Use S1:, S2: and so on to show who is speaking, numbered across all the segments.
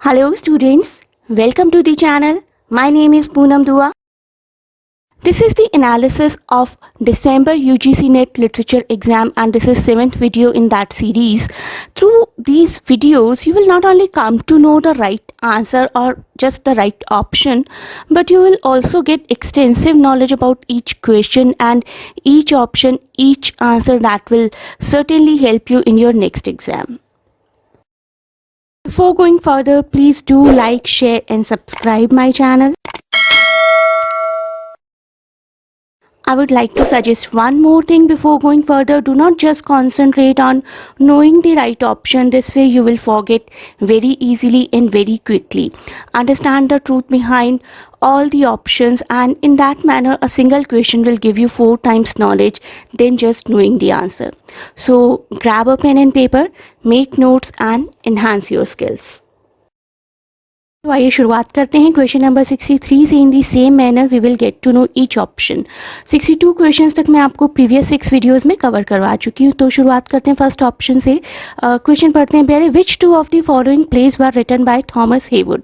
S1: Hello students, welcome to the channel. My name is Poonam Dua. This is the analysis of December UGC NET literature exam and this is 7th video in that series. Through these videos, you will not only come to know the right answer or just the right option, but you will also get extensive knowledge about each question and each option, each answer that will certainly help you in your next exam. Before going further, please do like, share and subscribe my channel. I would like to suggest one more thing before going further. Do not just concentrate on knowing the right option. This way you will forget very easily and very quickly. Understand the truth behind all the options and in that manner a single question will give you 4 times knowledge than just knowing the answer. So grab a pen and paper, make notes and enhance your skills. तो आइए शुरुआत करते हैं question number 63 से. In the same manner we will get to know each option. 62 questions तक मैं आपको previous 6 videos में कवर करवा चुकी हूँ. तो शुरुआत करते हैं फर्स्ट ऑप्शन से. क्वेश्चन पढ़ते हैं पहले. Which two of the following plays were written by Thomas Heywood.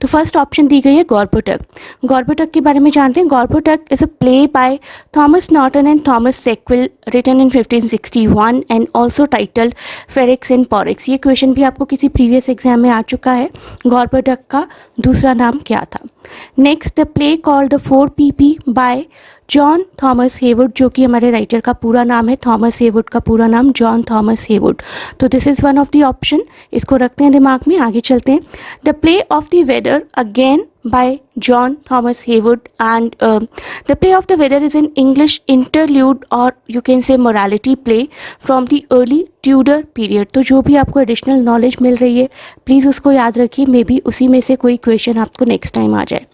S1: तो फर्स्ट ऑप्शन दी गई है गॉर्बोटक. गॉर्बोटक के बारे में जानते हैं. Gorboduc is a play by Thomas Norton and Thomas Sackville written in 1561 and also titled Ferrex and Porrex. ये क्वेश्चन भी आपको किसी प्रीवियस एग्जाम में आ चुका है. गॉर्बोटक का दूसरा नाम क्या था. Next the play called the 4PP bye John Thomas Heywood, जो कि हमारे राइटर का पूरा नाम है. थॉमस हेवुड का पूरा नाम जॉन थॉमस हेवुड. तो this is one of the option. इसको रखते हैं दिमाग में. आगे चलते हैं. The play of the weather again by John Thomas Heywood and the play of the weather is an English interlude or you can say morality play from the early Tudor period. तो जो भी आपको additional knowledge मिल रही है please उसको याद रखिए. May be उसी में से कोई क्वेश्चन आपको नेक्स्ट टाइम आ जाए.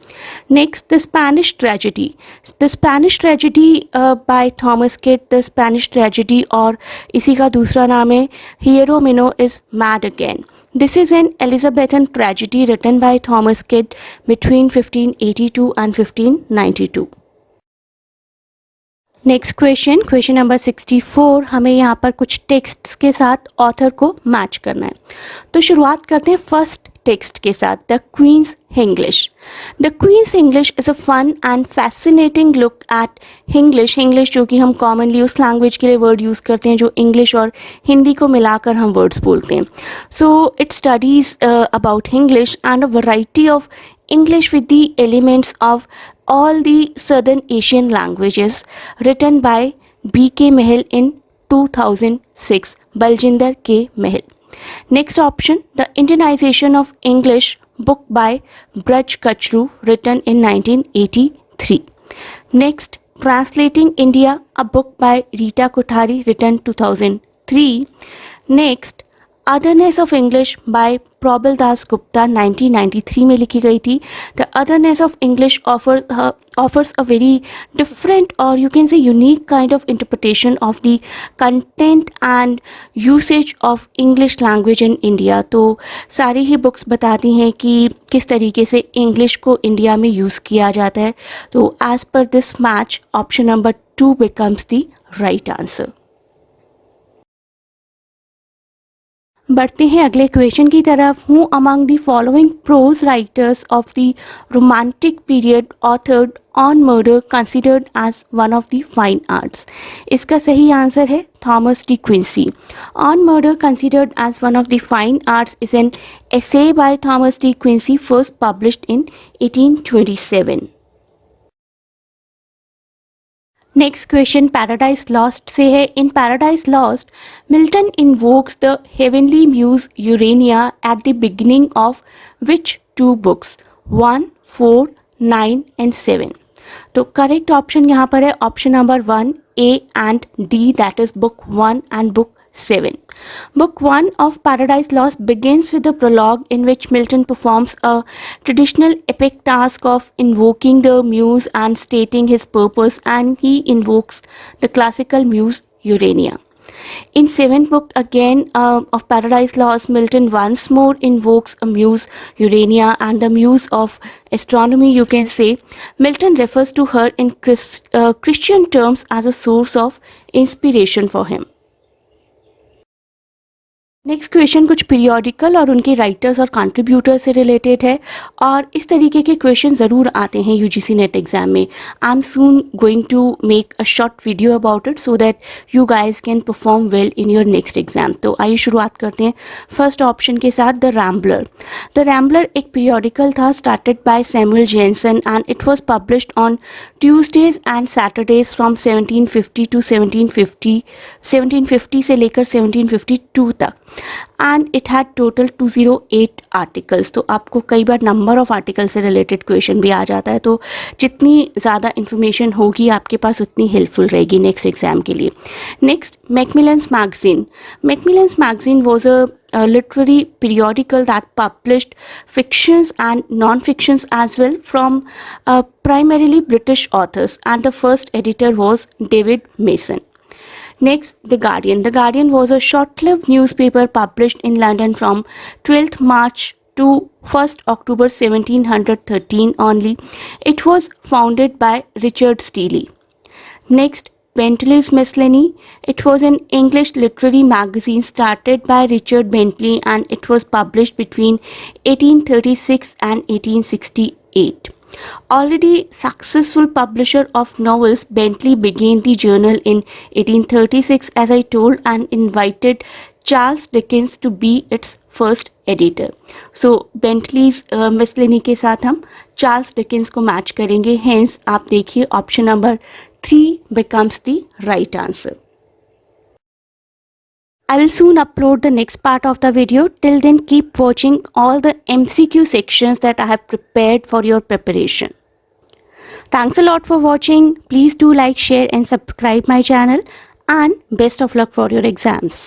S1: Next the Spanish tragedy. The Spanish tragedy by Thomas Kyd. The Spanish tragedy और इसी का दूसरा नाम है Hieronimo is mad again. This is an Elizabethan tragedy written by Thomas Kidd between 1582 and 1592. Next question, question number 64. हमें यहाँ पर कुछ टेक्स्ट्स के साथ ऑथर को मैच करना है. तो शुरुआत करते हैं फर्स्ट टेक्स्ट के साथ. The queen's Hinglish. The queen's English is a fun and fascinating look at Hinglish. Hinglish जो कि हम कॉमनली उस लैंग्वेज के लिए वर्ड यूज़ करते हैं जो इंग्लिश और हिंदी को मिलाकर हम वर्ड्स बोलते हैं. So it studies about Hinglish and a variety of English with the elements of all the Southern Asian languages, written by B.K. Mahal in 2006. Baljinder K. Mahal. Next option, the Indianization of English, book by Braj Kachru, written in 1983. Next, Translating India, a book by Rita Kothari, written 2003. Next, otherness of English by Probal Dasgupta 1993 में लिखी गई थी. The otherness of English offers a very different or you can say unique kind of interpretation of the content and usage of English language in India. तो सारी ही books बताती हैं कि किस तरीके से इंग्लिश को इंडिया में यूज़ किया जाता है. तो as per this match option number 2 becomes the right answer. बढ़ते हैं अगले क्वेश्चन की तरफ. Who among the following prose writers of the romantic period authored on murder considered as one of the fine arts. इसका सही answer है Thomas De Quincey. On murder considered as one of the fine arts is an essay by Thomas De Quincey first published in 1827. Next question Paradise Lost से है. In Paradise Lost Milton invokes the heavenly muse Urania at the beginning of which 2 books 1, 4, 9 and 7. तो correct option यहाँ पर है option number 1 A and D, that is book 1 and book 7. Book 1 of Paradise Lost begins with a prologue in which Milton performs a traditional epic task of invoking the muse and stating his purpose, and he invokes the classical muse Urania. In 7th book again of Paradise Lost, Milton once more invokes a muse Urania, and the muse of astronomy you can say. Milton refers to her in Christian terms as a source of inspiration for him. Next question कुछ periodical और उनके writers और contributor से related है और इस तरीके के क्वेश्चन ज़रूर आते हैं यूजीसी नेट एग्जाम में. I am soon going to make a short video about it so that you guys can perform well in your next exam. तो आइए शुरुआत करते हैं फर्स्ट ऑप्शन के साथ, द रैम्बलर. द रैम्बलर एक periodical था started by Samuel Johnson and it was published on Tuesdays and Saturdays from 1750 to 1750 से लेकर 1752 तक. And it had total 208 articles. तो आपको कई बार नंबर ऑफ आर्टिकल से रिलेटेड क्वेश्चन भी आ जाता है, तो जितनी ज़्यादा इन्फॉर्मेशन होगी आपके पास उतनी हेल्पफुल रहेगी नेक्स्ट एग्जाम के लिए. Next, Macmillan's magazine. Macmillan's magazine was a literary periodical that published fictions and non-fictions as well from primarily British authors, and the first editor was David Mason. Next, The Guardian. The Guardian was a short-lived newspaper published in London from 12th March to 1st October 1713 only. It was founded by Richard Steele. Next, Bentley's Miscellany. It was an English literary magazine started by Richard Bentley and it was published between 1836 and 1868. Already successful publisher of novels, Bentley began the journal in 1836 as I told and invited Charles Dickens to be its first editor. So Bentley's Miscellany के साथ हम Charles Dickens को match करेंगे. Hence आप देखिए option number 3 becomes the right answer. I will soon upload the next part of the video. Till then, keep watching all the MCQ sections that I have prepared for your preparation. Thanks a lot for watching. Please do like, share and subscribe my channel, and best of luck for your exams.